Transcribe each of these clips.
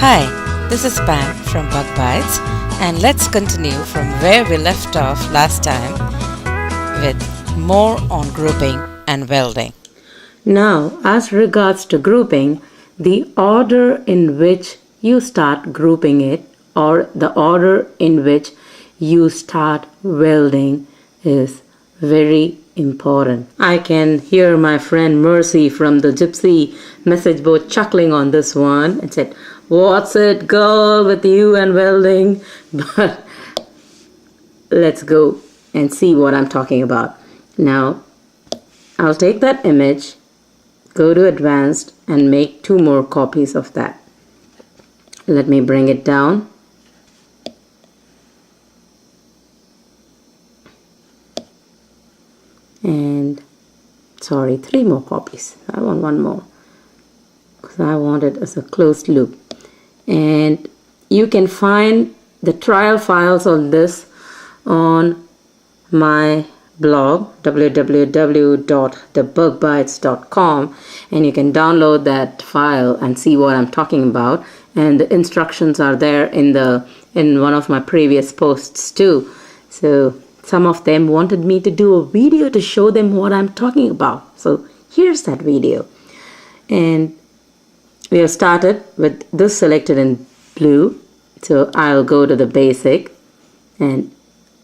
Hi, this is Pam from Bug Bites, and let's continue from where we left off last time with more on grouping and welding. Now, as regards to grouping, the order in which you start grouping it or the order in which you start welding is very important. I can hear my friend Mercy from the Gypsy message board chuckling on this one and said, "What's it, girl, with you and welding?" But let's go and see what I'm talking about. Now, I'll take that image, go to advanced and make 2 more copies of that. Let me bring it down. And 3 more copies. I want 1 more because I want it as a closed loop. And you can find the trial files on this on my blog www.thebugbites.com, and you can download that file and see what I'm talking about, and the instructions are there in one of my previous posts too. So some of them wanted me to do a video to show them what I'm talking about, so here's that video. And we have started with this selected in blue, so I'll go to the basic, and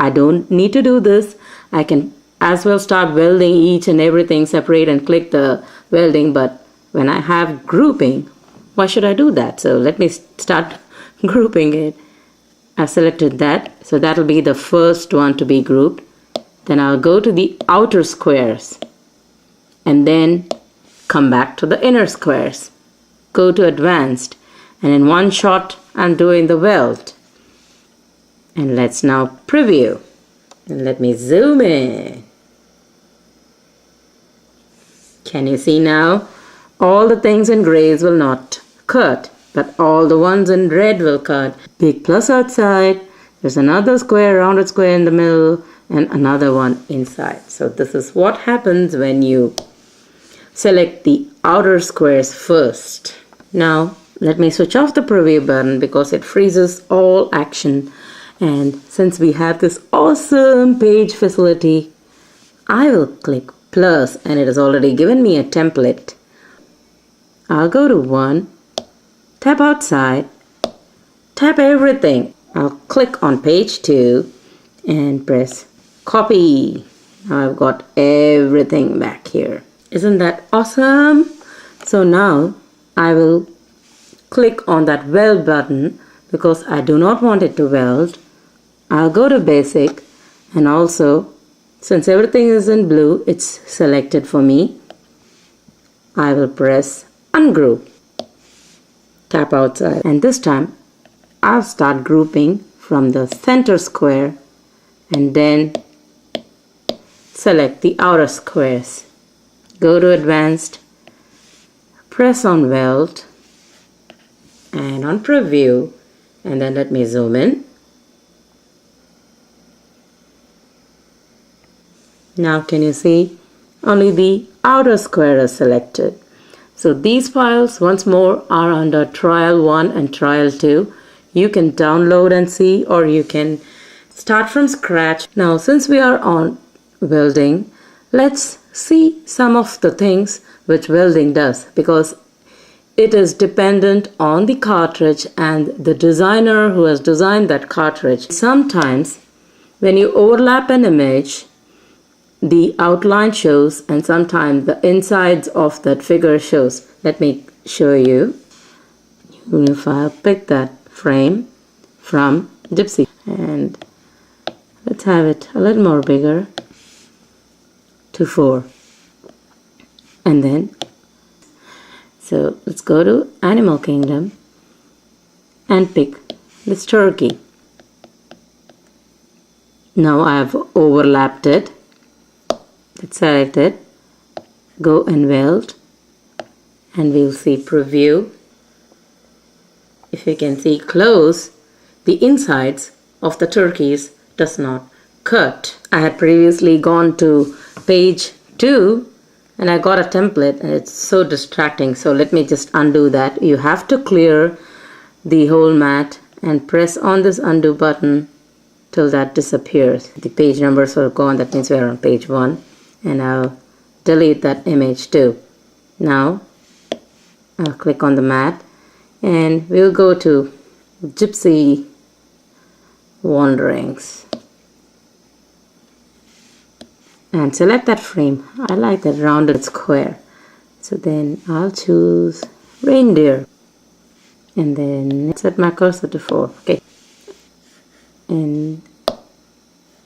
I don't need to do this. I can as well start welding each and everything separate and click the welding, but when I have grouping, why should I do that? So let me start grouping it. I've selected that, so that'll be the first one to be grouped. Then I'll go to the outer squares and then come back to the inner squares. Go to advanced, and in one shot I'm doing the weld. And let's now preview. And let me zoom in. Can you see now? All the things in grays will not cut, but all the ones in red will cut. Big plus outside. There's another square, rounded square in the middle, and another one inside. So this is what happens when you select the outer squares first. Now let me switch off the preview button because it freezes all action. And since we have this awesome page facility, I will click plus, and it has already given me a template. I'll go to 1, tap outside, tap everything. I'll click on page 2 and press copy. Now I've got everything back here. Isn't that awesome? So now I will click on that weld button because I do not want it to weld. I'll go to basic, and also since everything is in blue, it's selected for me. I will press ungroup, tap outside, and this time I'll start grouping from the center square and then select the outer squares. Go to advanced, press on weld and on preview, and then let me zoom in. Now can you see? Only the outer square is selected. So these files once more are under trial 1 and trial 2. You can download and see, or you can start from scratch. Now since we are on welding, let's see some of the things which welding does, because it is dependent on the cartridge and the designer who has designed that cartridge. Sometimes when you overlap an image, the outline shows, and sometimes the insides of that figure shows. Let me show you. If I pick that frame from Gypsy, and let's have it a little more bigger to 4, and then so let's go to Animal Kingdom and pick this turkey. Now I have overlapped it. Let's select it, go and weld, and we'll see preview. If you can see close, the insides of the turkeys does not cut. I had previously gone to page 2 and I got a template, and it's so distracting, so let me just undo that. You have to clear the whole mat and press on this undo button till that disappears. The page numbers are gone, that means we're on page 1, and I'll delete that image too. Now I'll click on the mat and we'll go to Gypsy Wanderings and select that frame. I like that rounded square, so then I'll choose reindeer and then set my cursor to 4. Okay, and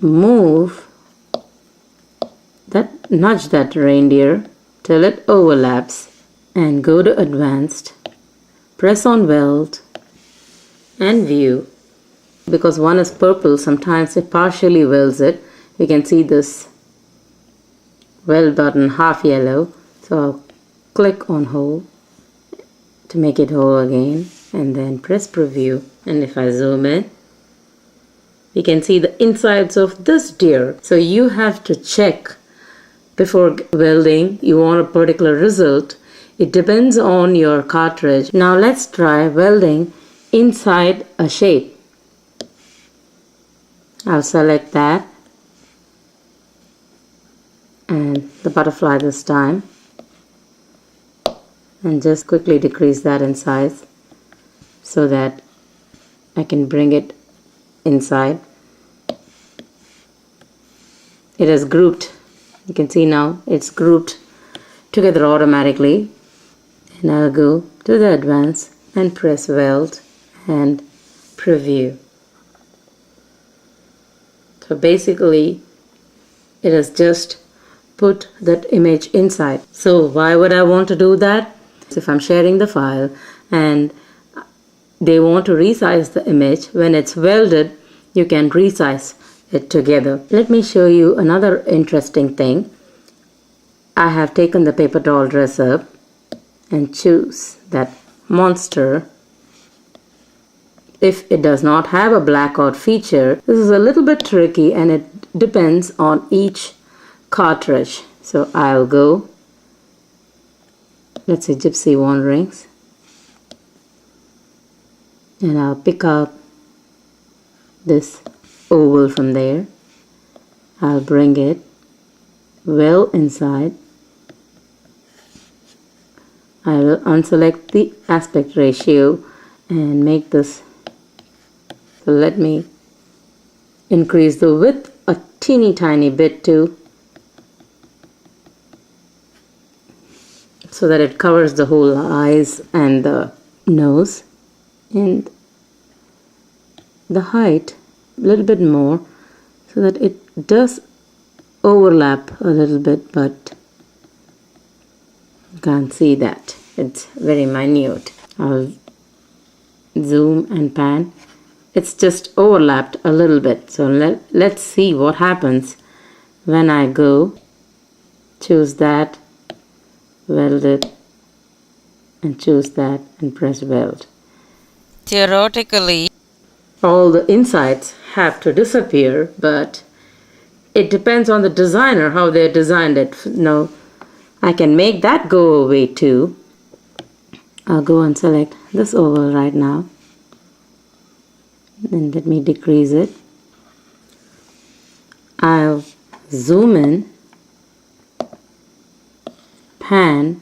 move that, nudge that reindeer till it overlaps, and go to advanced, press on weld and view. Because one is purple, sometimes it partially welds it. You can see this weld button half yellow, so I'll click on whole to make it whole again and then press preview, and if I zoom in we can see the insides of this deer. So you have to check before welding. You want a particular result. It depends on your cartridge. Now let's try welding inside a shape. I'll select that and the butterfly this time, and just quickly decrease that in size so that I can bring it inside. It is grouped. You can see now it's grouped together automatically, and I'll go to the advanced and press weld and preview. So basically it has just put that image inside. So why would I want to do that? If I'm sharing the file and they want to resize the image, when it's welded you can resize it together. Let me show you another interesting thing. I have taken the paper doll dress up and choose that monster. If it does not have a blackout feature, this is a little bit tricky and it depends on each cartridge. So I'll go, let's say Gypsy Wanderings, and I'll pick up this oval from there. I'll bring it well inside. I will unselect the aspect ratio and make this, so let me increase the width a teeny tiny bit too, so that it covers the whole eyes and the nose, and the height a little bit more so that it does overlap a little bit, but you can't see that, it's very minute. I'll zoom and pan. It's just overlapped a little bit, so let's see what happens when I go, choose that, weld it, and choose that and press weld. Theoretically, all the insides have to disappear, but it depends on the designer how they designed it. Now I can make that go away too. I'll go and select this oval right now, then let me decrease it. I'll zoom in, pan,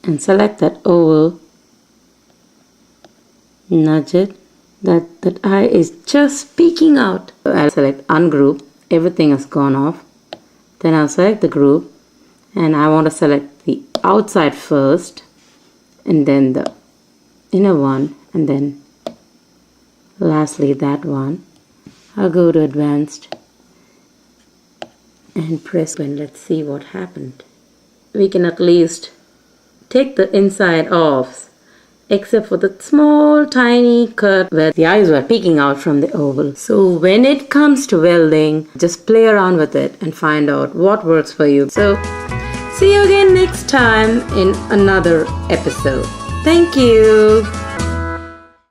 and select that oval, nudge it, that eye is just peeking out. I'll select ungroup, everything has gone off. Then I'll select the group, and I want to select the outside first, and then the inner one, and then lastly that one. I'll go to advanced and press, and let's see what happened. We can at least take the inside off, except for the small tiny cut where the eyes were peeking out from the oval. So when it comes to welding, just play around with it and find out what works for you. So see you again next time in another episode. Thank you.